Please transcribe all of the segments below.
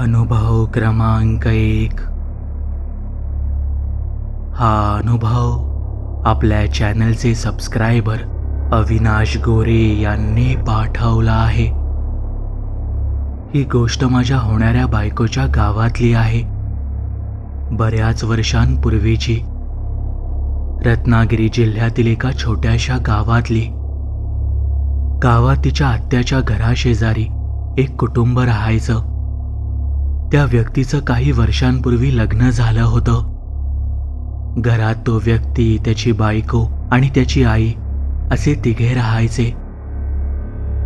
अनुभव क्रमांक 1. हा अनुभव आपल्या चॅनलचे सबस्क्रायबर अविनाश गोरे यांनी पाठवला आहे. ही गोष्ट माझ्या होणाऱ्या बायकोच्या गावातली आहे. बऱ्याच वर्षांपूर्वीची. रत्नागिरी जिल्ह्यातील एका छोट्याशा गावातली. गावात तिच्या आत्याच्या घराशेजारी एक कुटुंब राहायचं. त्या व्यक्तीचं काही वर्षांपूर्वी लग्न झालं होतं. घरात तो व्यक्ती, त्याची बायको आणि त्याची आई असे तिघे राहायचे.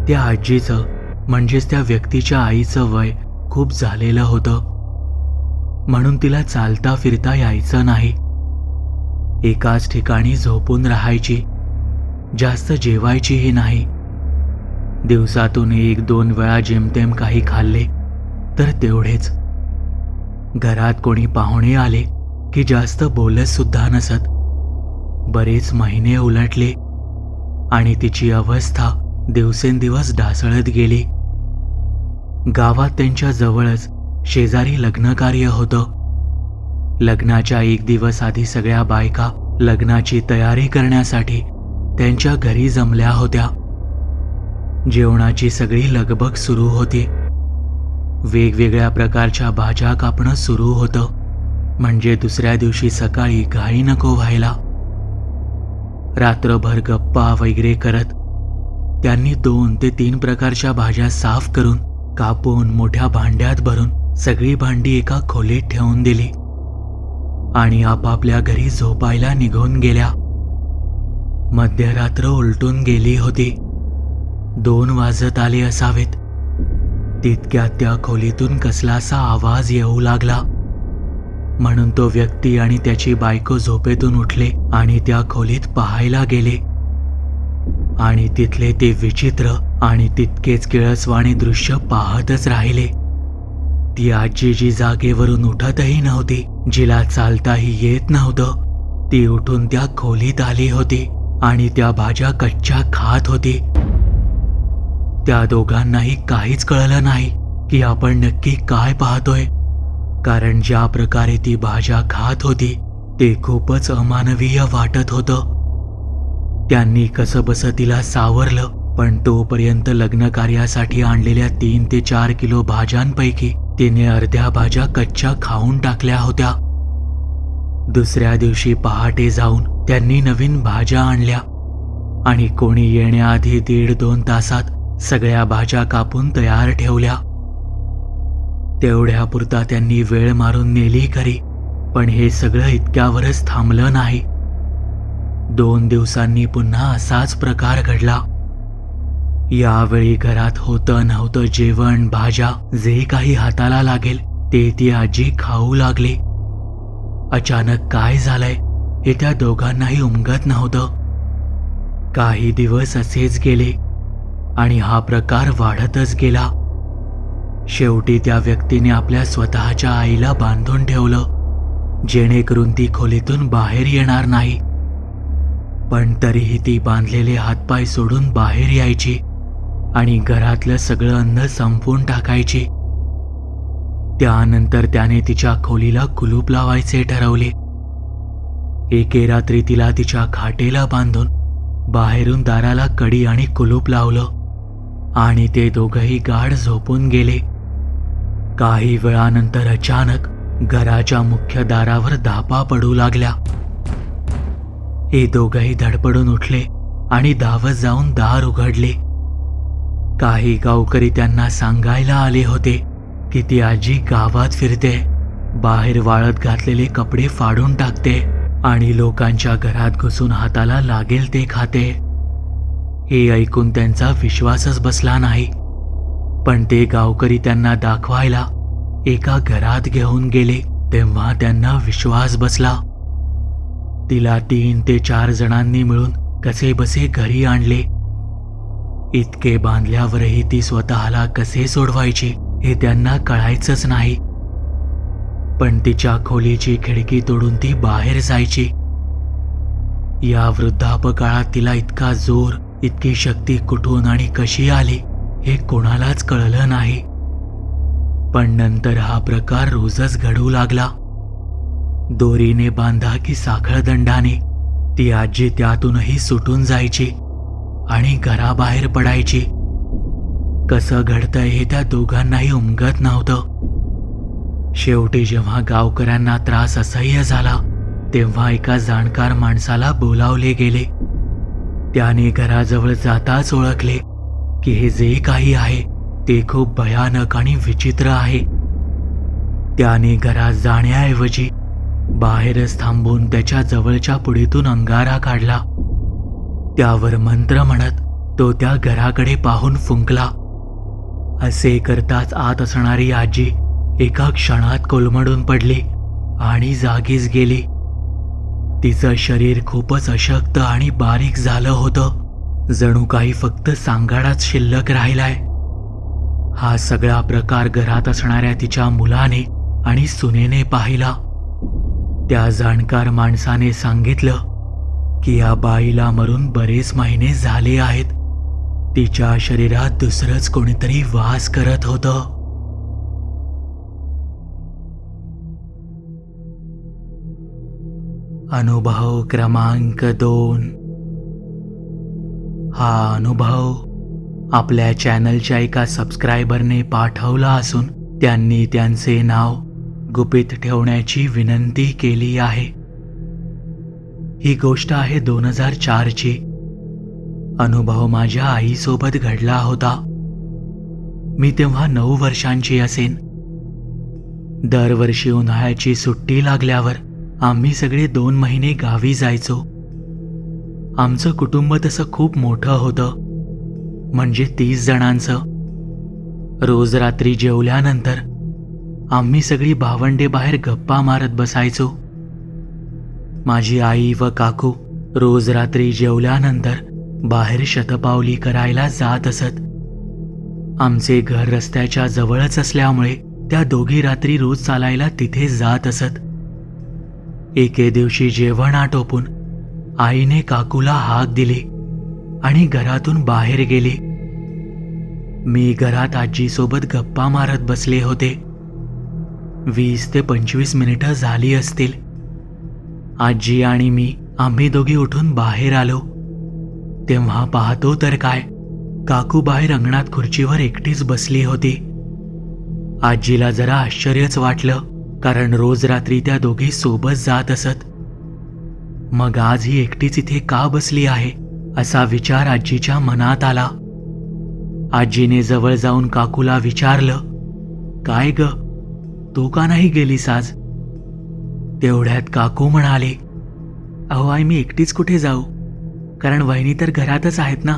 त्या आजीचं म्हणजेच त्या व्यक्तीच्या आईचं वय खूप झालेलं होतं, म्हणून तिला चालता फिरता यायचं नाही. एकाच ठिकाणी झोपून राहायची. जास्त जेवायचीही नाही. दिवसातून 1-2 वेळा जेमतेम काही खाल्ले तर तेवढेच. घरात कोणी पाहुणे आले की जास्त बोलत सुद्धा नसत. बरेच महिने उलटले आणि तिची अवस्था दिवसेंदिवस ढासळत गेली. गावात त्यांच्या जवळच शेजारी लग्नकार्य होतं. लग्नाच्या 1 दिवस आधी सगळ्या बायका लग्नाची तयारी करण्यासाठी त्यांच्या घरी जमल्या होत्या. जेवणाची सगळी लगबग सुरू होती. वेगवेगळ्या प्रकारच्या भाज्या कापणं सुरू होतं, म्हणजे दुसऱ्या दिवशी सकाळी घाई नको व्हायला. रात्रभर गप्पा वगैरे करत त्यांनी 2 ते 3 प्रकारच्या भाज्या साफ करून कापून मोठ्या भांड्यात भरून सगळी भांडी एका खोलीत ठेवून दिली आणि आपापल्या घरी झोपायला निघून गेल्या. मध्यरात्र उलटून गेली होती. 2 वाजत आले असावेत. तितक्यात त्या खोलीतून कसलासा आवाज येऊ लागला, म्हणून तो व्यक्ती आणि त्याची बायको झोपेतून उठले आणि त्या खोलीत पाहायला गेले. आणि तिथले ते विचित्र आणि तितकेच किळसवाणे दृश्य पाहतच राहिले. ती आजी जी जागेवरून उठतही नव्हती, जिला चालताही येत नव्हतं, ती उठून त्या खोलीत आली होती आणि त्या भाज्या कच्च्या खात होती. त्या दोघांनाही काहीच कळलं नाही की आपण नक्की काय पाहतोय, कारण ज्या प्रकारे ती भाज्या खात होती ते खूपच अमानवीय वाटत होतं. त्यांनी कसंबसं तिला सावरलं, पण तोपर्यंत लग्न कार्यासाठी आणलेल्या 3 ते 4 किलो भाज्यांपैकी तिने अर्ध्या भाज्या कच्च्या खाऊन टाकल्या होत्या. दुसऱ्या दिवशी पहाटे जाऊन त्यांनी नवीन भाज्या आणल्या आणि कोणी येण्याआधी 1.5-2 तासात सगळ्या भाज्या कापून तयार ठेवल्या. तेवढ्यापुरता त्यांनी वेळ मारून नेली खरी, पण हे सगळं इतक्यावरच थांबलं नाही. 2 दिवसांनी पुन्हा असाच प्रकार घडला. यावेळी घरात होतं नव्हतं जेवण, भाज्या, जे काही हाताला लागेल ते ती आजी खाऊ लागली. अचानक काय झालंय हे त्या दोघांनाही उमगत नव्हतं. काही दिवस असेच गेले आणि हा प्रकार वाढतच गेला. शेवटी त्या व्यक्तीने आपल्या स्वतःच्या आईला बांधून ठेवलं, जेणेकरून ती खोलीतून बाहेर येणार नाही. पण तरीही ती बांधलेले हातपाय सोडून बाहेर यायची आणि घरातलं सगळं अन्न संपवून टाकायची. त्यानंतर त्याने तिच्या खोलीला कुलूप लावायचे ठरवले. एके रात्री तिला तिच्या खाटेला बांधून बाहेरून दाराला कडी आणि कुलूप लावलं आणि ते दोघंही गाढ झोपून गेले. काही वेळानंतर अचानक घराच्या मुख्य दारावर धापा पडू लागल्या. हे दोघंही धडपडून उठले आणि धावत जाऊन दार उघडले. काही गावकरी त्यांना सांगायला आले होते की ती आजी गावात फिरते, बाहेर वाळत घातलेले कपडे फाडून टाकते आणि लोकांच्या घरात घुसून हाताला लागेल ते खाते. हे ऐकून त्यांचा विश्वासच बसला नाही, पण ते गावकरी त्यांना दाखवायला एका घरात घेऊन गेले तेव्हा त्यांना विश्वास बसला. तिला 3 ते 4 जणांनी मिळून कसेबसे घरी आणले. इतके बांधल्यावरही ती स्वतःला कसे सोडवायची हे त्यांना कळायचंच नाही. पण तिच्या खोलीची खिडकी तोडून ती बाहेर जायची. या वृद्धापकाळात तिला इतका जोर, इतकी शक्ती कुठून आणि कशी आली हे कोणालाच कळलं नाही. पण नंतर हा प्रकार रोजच घडू लागला. दोरीने बांधा की साखळदंडाने ती आजी त्यातूनही सुटून जायची आणि घराबाहेर पडायची. कसं घडतंय हे त्या दोघांनाही उमगत नव्हतं. शेवटी जेव्हा गावकऱ्यांना त्रास असह्य झाला तेव्हा एका जाणकार माणसाला बोलावले गेले. त्याने घराजवळ जाताच ओळखले की हे जे काही आहे ते खूप भयानक आणि विचित्र आहे. त्याने घरात जाण्याऐवजी बाहेरच थांबून त्याच्या जवळच्या पुढीतून अंगारा काढला. त्यावर मंत्र म्हणत तो त्या घराकडे पाहून फुंकला. असे करताच आत असणारी आजी एका क्षणात कोलमडून पडली आणि जागीच गेली. तिचं शरीर खूपच अशक्त आणि बारीक झालं होतं, जणू काही फक्त सांगाडाच शिल्लक राहिलाय. हा सगळा प्रकार घरात असणाऱ्या तिच्या मुलाने आणि सुनेने पाहिला. त्या जाणकार माणसाने सांगितलं की या बाईला मरून बरेच महिने झाले आहेत. तिच्या शरीरात दुसरंच कोणीतरी वास करत होतं. अनुभव क्रमांक 2. हा अनुभव आपल्या चॅनलच्या एका सबस्क्रायबरने पाठवला असून त्यांनी त्यांचे नाव गुपित ठेवण्याची विनंती केली आहे. ही गोष्ट आहे 2004 ची. अनुभव माझ्या आईसोबत घडला होता. मी तेव्हा 9 वर्षांची असेन. दरवर्षी उन्हाळ्याची सुट्टी लागल्यावर आम्ही सगळे 2 महिने गावी जायचो. आमचं कुटुंब तसं खूप मोठं होतं, म्हणजे 30 जणांचं. रोज रात्री जेवल्यानंतर आम्ही सगळी भावंडे बाहेर गप्पा मारत बसायचो. माझी आई व काकू रोज रात्री जेवल्यानंतर बाहेर शतपावली करायला जात असत. आमचे घर रस्त्याच्या जवळच असल्यामुळे त्या दोघी रात्री रोज चालायला तिथे जात असत. एके दिवशी जेवण आटोपून आईने काकूला हाक दिली आणि घरातून बाहेर गेली. मी घरात आजीसोबत गप्पा मारत बसले होते. 20 ते 25 मिनिटं झाली असतील. आजी आणि आम्ही दोघी उठून बाहेर आलो. तेव्हा पाहतो तर काय, काकू बाहेर अंगणात खुर्चीवर एकटीच बसली होती. आजीला जरा आश्चर्यच वाटलं, कारण रोज रात्री त्या दोघी सोबत जात असत. मग आज ही एकटीच इथे का बसली आहे असा विचार आजीच्या मनात आला. आजीने जवळ जाऊन काकूला विचारलं, काय ग, तू का नाही गेलीस आज? तेवढ्यात काकू म्हणाले, अहो आई, मी एकटीच कुठे जाऊ, कारण वहिनी तर घरातच आहेत ना.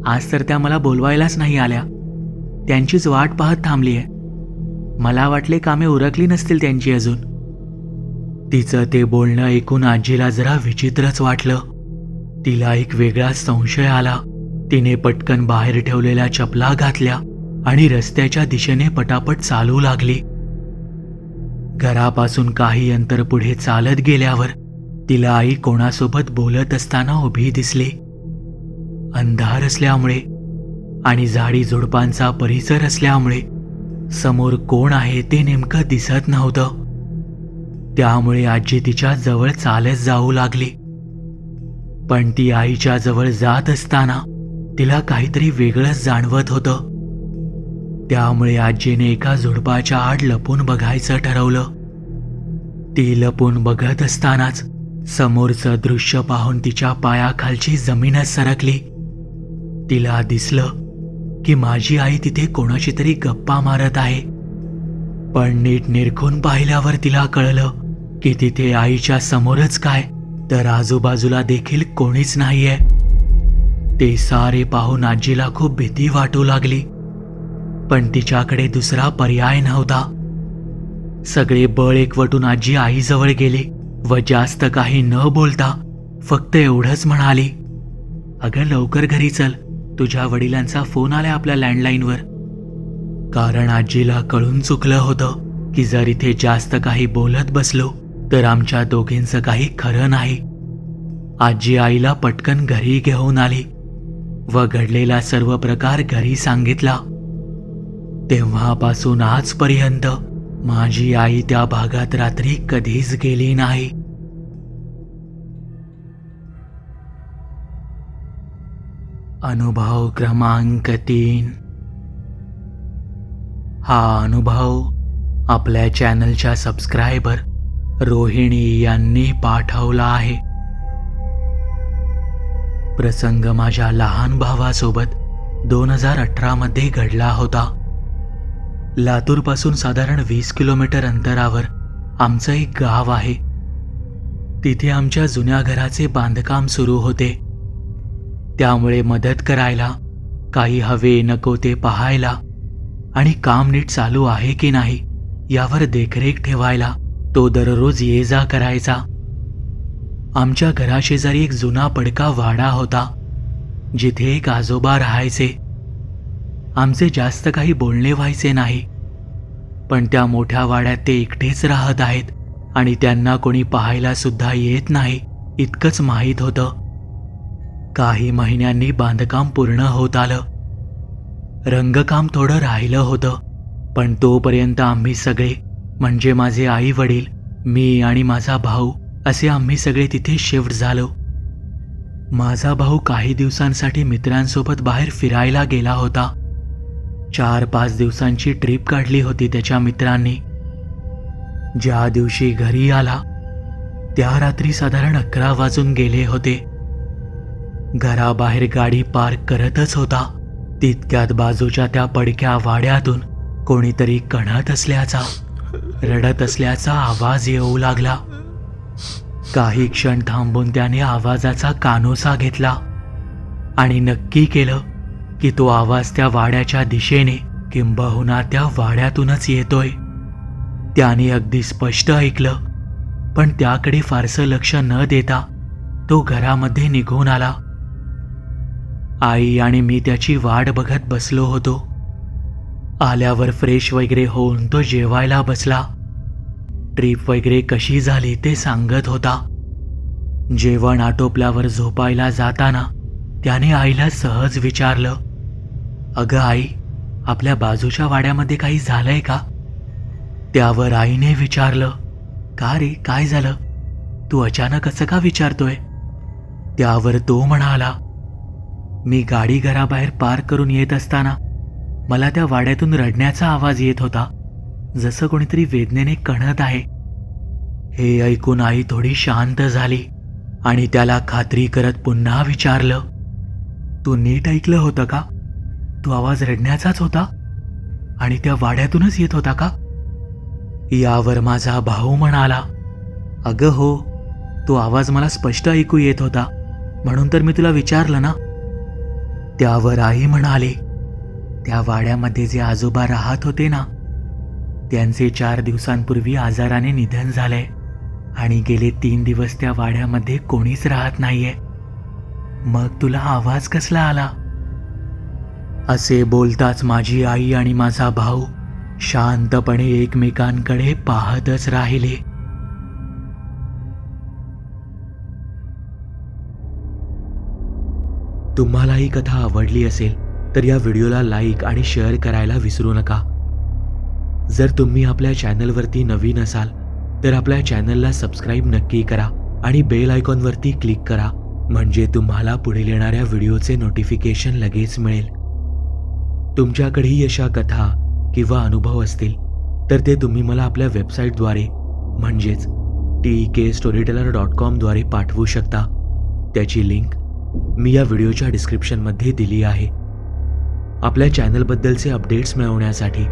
आज तर त्या मला बोलवायलाच नाही आल्या. त्यांचीच वाट पाहत थांबली आहे. मला वाटले कामे उरकली नसतील त्यांची अजून. तिचं ते बोलणं ऐकून आजीला जरा विचित्रच वाटलं. तिला एक वेगळा संशय आला. तिने पटकन बाहेर ठेवलेल्या चपला घातल्या आणि रस्त्याच्या दिशेने पटापट चालू लागली. घरापासून काही अंतर पुढे चालत गेल्यावर तिला आई कोणासोबत बोलत असताना उभी दिसली. अंधार असल्यामुळे आणि झाडी झुडपांचा परिसर असल्यामुळे समोर कोण आहे ते नेमकं दिसत नव्हतं. त्यामुळे आजी तिच्या जवळ चालत जाऊ लागली. पण ती आईच्या जवळ जात असताना तिला काहीतरी वेगळंच जाणवत होतं. त्यामुळे आजीने एका झुडपाच्या आड लपून बघायचं ठरवलं. ती लपून बघत असतानाच समोरचं दृश्य पाहून तिच्या पायाखालची जमीनच सरकली. तिला दिसलं की माझी आई तिथे कोणाशी तरी गप्पा मारत आहे. पण नीट निरखून पाहिल्यावर तिला कळलं की तिथे आईच्या समोरच काय, तर आजूबाजूला देखील कोणीच नाहीये. ते सारे पाहून आजीला खूप भीती वाटू लागली, पण तिच्याकडे दुसरा पर्याय नव्हता. सगळे बळ एकवटून आजी आईजवळ गेली व जास्त काही न बोलता फक्त एवढंच म्हणाली, अगं लवकर घरी चल, तुझ्या वडिलांचा फोन आलाय आपल्या लँडलाईनवर. कारण आजीला कळून चुकलं होतं की जर इथे जास्त काही बोलत बसलो तर आमच्या दोघींचं काही खरं नाही. आजी आईला पटकन घरी घेऊन आली व घडलेला सर्व प्रकार घरी सांगितला. तेव्हापासून आजपर्यंत माझी आई त्या भागात रात्री कधीच गेली नाही. अनुभव क्रमांक 3. हा अनुभव आपल्या चॅनलच्या सबस्क्रायबर रोहिणी यांनी पाठवला आहे. प्रसंग माझ्या लहान भावासोबत 2018 मध्ये घडला होता. लातूरपासून साधारण 20 किलोमीटर अंतरावर आमचं एक गाव आहे. तिथे आमच्या जुन्या घराचे बांधकाम सुरू होते. त्यामुळे मदत करायला, काही हवे नको ते पाहायला आणि काम नीट चालू आहे की नाही यावर देखरेख ठेवायला तो दररोज ये जा करायचा. आमच्या घराशेजारी एक जुना पडका वाडा होता, जिथे एक आजोबा राहायचे. आमचे जास्त काही बोलणे व्हायचे नाही, पण त्या मोठ्या वाड्यात ते एकटेच राहत आहेत आणि त्यांना कोणी पाहायला सुद्धा येत नाही इतकंच माहीत होतं. काही महिन्यांनी बांधकाम पूर्ण होत आलं. रंगकाम थोडं राहिलं होतं, पण तोपर्यंत आम्ही सगळे म्हणजे माझे आई वडील, मी आणि माझा भाऊ असे आम्ही सगळे तिथे शिफ्ट झालो. माझा भाऊ काही दिवसांसाठी मित्रांसोबत बाहेर फिरायला गेला होता. 4-5 दिवसांची ट्रिप काढली होती त्याच्या मित्रांनी. ज्या दिवशी घरी आला त्या रात्री साधारण 11 वाजून गेले होते. घराबाहेर गाडी पार्क करतच होता. तितक्यात बाजूच्या त्या पडक्या वाड्यातून कोणीतरी कणत असल्याचा, रडत असल्याचा आवाज येऊ लागला. काही क्षण थांबून त्याने आवाजाचा कानोसा घेतला आणि नक्की केलं की तो आवाज त्या वाड्याच्या दिशेने किंबहुना त्या वाड्यातूनच येतोय. त्याने अगदी स्पष्ट ऐकलं, पण त्याकडे फारसं लक्ष न देता तो घरामध्ये निघून आला. आई आणि मी त्याची वाट बघत बसलो होतो. आल्यावर फ्रेश वगैरे होऊन तो जेवायला बसला. ट्रिप वगैरे कशी झाली ते सांगत होता. जेवण आटोपल्यावर झोपायला जाताना त्याने आईला सहज विचारलं, अगं आई, आपल्या बाजूच्या वाड्यामध्ये काही झालंय का? त्यावर आईने विचारलं, का रे, काय झालं? तू अचानक असं का विचारतोय? त्यावर तो म्हणाला, मी गाडी घराबाहेर पार्क करून येत असताना मला त्या वाड्यातून रडण्याचा आवाज येत होता, जसं कोणीतरी वेदनेने कणत आहे. हे ऐकून आई थोडी शांत झाली आणि त्याला खात्री करत पुन्हा विचारलं, तू नीट ऐकलं होतं का? तो आवाज रडण्याचाच होता आणि त्या वाड्यातूनच येत होता का? यावर माझा भाऊ म्हणाला, अगं हो, तो आवाज मला स्पष्ट ऐकू येत होता, म्हणून तर मी तुला विचारलं ना. त्यावर आई म्हणाली, त्या वाड्यामध्ये जे आजोबा राहत होते ना, त्यांचे 4 दिवसांपूर्वी आजाराने निधन झालंय आणि गेले 3 दिवस त्या वाड्यामध्ये कोणीच राहत नाहीये. मग तुला आवाज कसला आला? असे बोलताच माझी आई आणि माझा भाऊ शांतपणे एकमेकांकडे पाहतच राहिले. तुम्हाला ही कथा आवडली असेल तर या व्हिडिओला लाईक आणि शेअर करायला विसरू नका. जर तुम्ही आपल्या चॅनलवरती नवीन असाल तर आपल्या चॅनलला सबस्क्राईब नक्की करा आणि बेल आयकॉनवरती क्लिक करा, म्हणजे तुम्हाला पुढील येणाऱ्या व्हिडिओचे नोटिफिकेशन लगेच मिळेल. तुमच्याकडेही अशा कथा किंवा अनुभव असतील तर ते तुम्ही मला आपल्या वेबसाईटद्वारे म्हणजेच TKStoryteller.com द्वारे पाठवू शकता. त्याची लिंक मी या व्हिडिओच्या डिस्क्रिप्शनमध्ये दिली आहे. आपल्या चॅनलबद्दलचे अपडेट्स मिळवण्यासाठी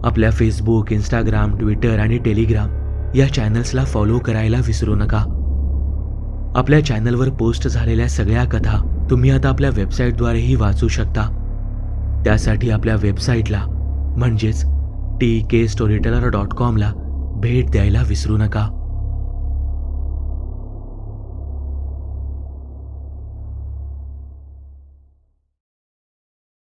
आपल्या फेसबुक, इंस्टाग्राम, ट्विटर आणि टेलिग्राम या चॅनल्सला फॉलो करायला विसरू नका. आपल्या चॅनलवर पोस्ट झालेल्या सगळ्या कथा तुम्ही आता आपल्या वेबसाईटद्वारेही वाचू शकता. त्यासाठी आपल्या वेबसाईटला म्हणजेच TKStoryteller.com ला भेट द्यायला विसरू नका.